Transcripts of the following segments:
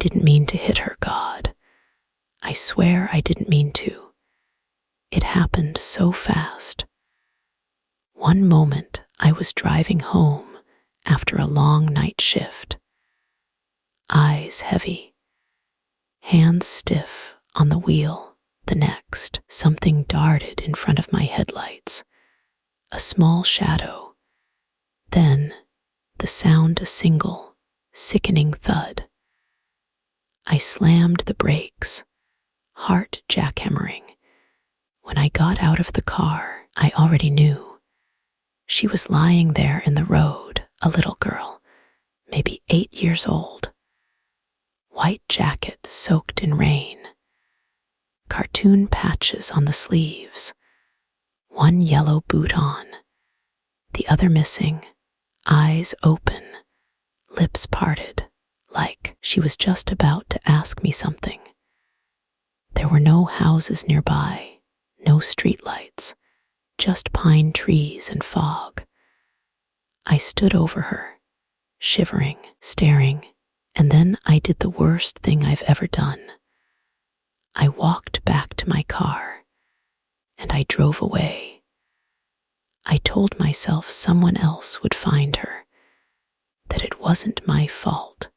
didn't mean to hit her, God. I swear I didn't mean to. It happened so fast. One moment I was driving home after a long night shift. Eyes heavy, hands stiff on the wheel. The next, something darted in front of my headlights. A small shadow. Then, the sound a single, sickening thud. I slammed the brakes, heart jackhammering. When I got out of the car, I already knew. She was lying there in the road, a little girl, maybe 8 years old. White jacket soaked in rain. Cartoon patches on the sleeves. One yellow boot on, the other missing, eyes open, lips parted, like she was just about to ask me something. There were no houses nearby, no streetlights, just pine trees and fog. I stood over her, shivering, staring, and then I did the worst thing I've ever done. I walked back to my car, and I drove away. I told myself someone else would find her, that it wasn't my fault,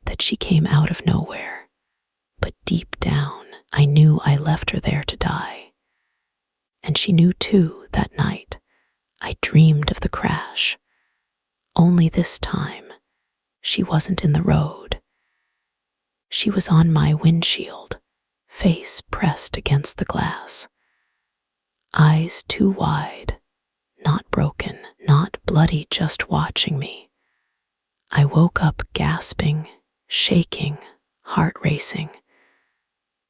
that she came out of nowhere. But deep down, I knew I left her there to die. And she knew too that night. I dreamed of the crash. Only this time, she wasn't in the road. She was on my windshield, face pressed against the glass. Eyes too wide, not broken, not bloody, just watching me. I woke up gasping, shaking, heart racing.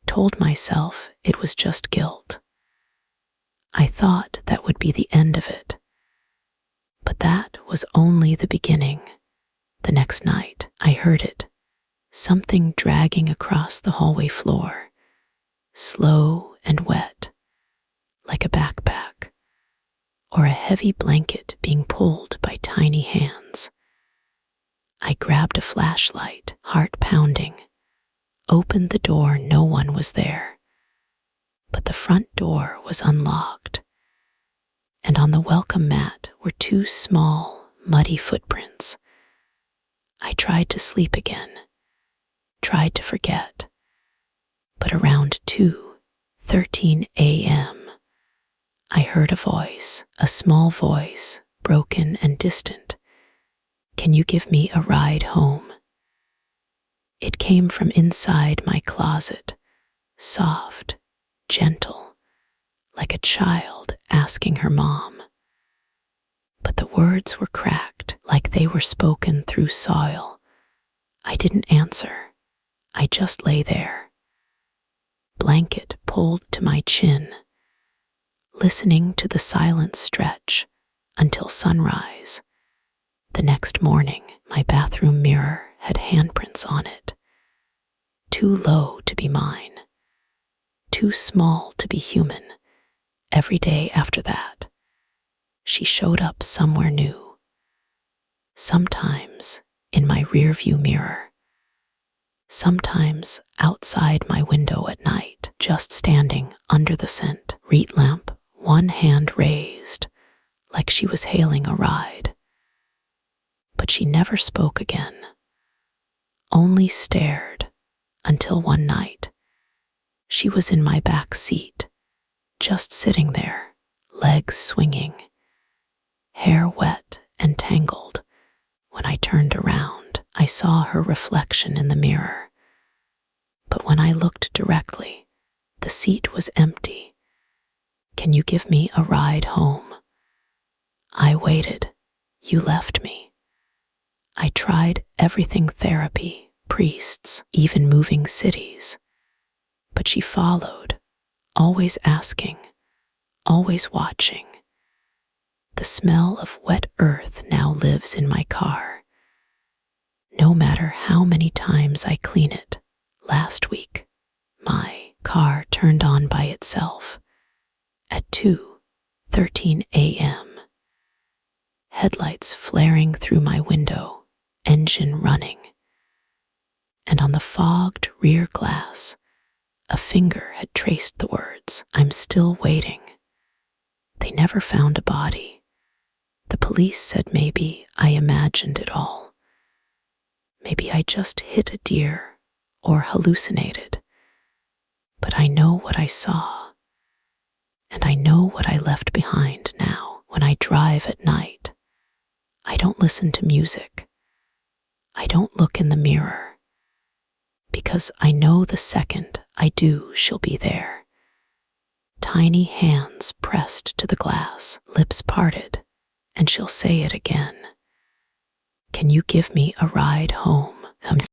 Told myself it was just guilt. I thought that would be the end of it. But that was only the beginning. The next night, I heard it. Something dragging across the hallway floor. Slow and wet, like a backpack, or a heavy blanket being pulled by tiny hands. I grabbed a flashlight, heart pounding, opened the door. No one was there. But the front door was unlocked, and on the welcome mat were 2 small, muddy footprints. I tried to sleep again, tried to forget, but around 2:13 a.m., I heard a voice, a small voice, broken and distant. Can you give me a ride home? It came from inside my closet, soft, gentle, like a child asking her mom. But the words were cracked, like they were spoken through soil. I didn't answer. I just lay there, blanket pulled to my chin, listening to the silence stretch until sunrise. The next morning, my bathroom mirror had handprints on it, too low to be mine, too small to be human. Every day after that, she showed up somewhere new. Sometimes in my rearview mirror, sometimes outside my window at night, just standing under the scent reed lamp, one hand raised, like she was hailing a ride. But she never spoke again, only stared until one night, she was in my back seat, just sitting there, legs swinging, hair wet and tangled. When I turned around, I saw her reflection in the mirror. But when I looked directly, the seat was empty. Can you give me a ride home? I waited. You left me. I tried everything: therapy, priests, even moving cities. But she followed, always asking, always watching. The smell of wet earth now lives in my car. No matter how many times I clean it. Last week, my car turned on by itself at 2:13 a.m. Headlights flaring through my window, engine running. and on the fogged rear glass, a finger had traced the words, "I'm still waiting." They never found a body. The police said maybe I imagined it all. Maybe I just hit a deer or hallucinated. But I know what I saw, and I know what I left behind now. When I drive at night, I don't listen to music. I don't look in the mirror, because I know the second I do, she'll be there. Tiny hands pressed to the glass, lips parted, and she'll say it again. "Can you give me a ride home?"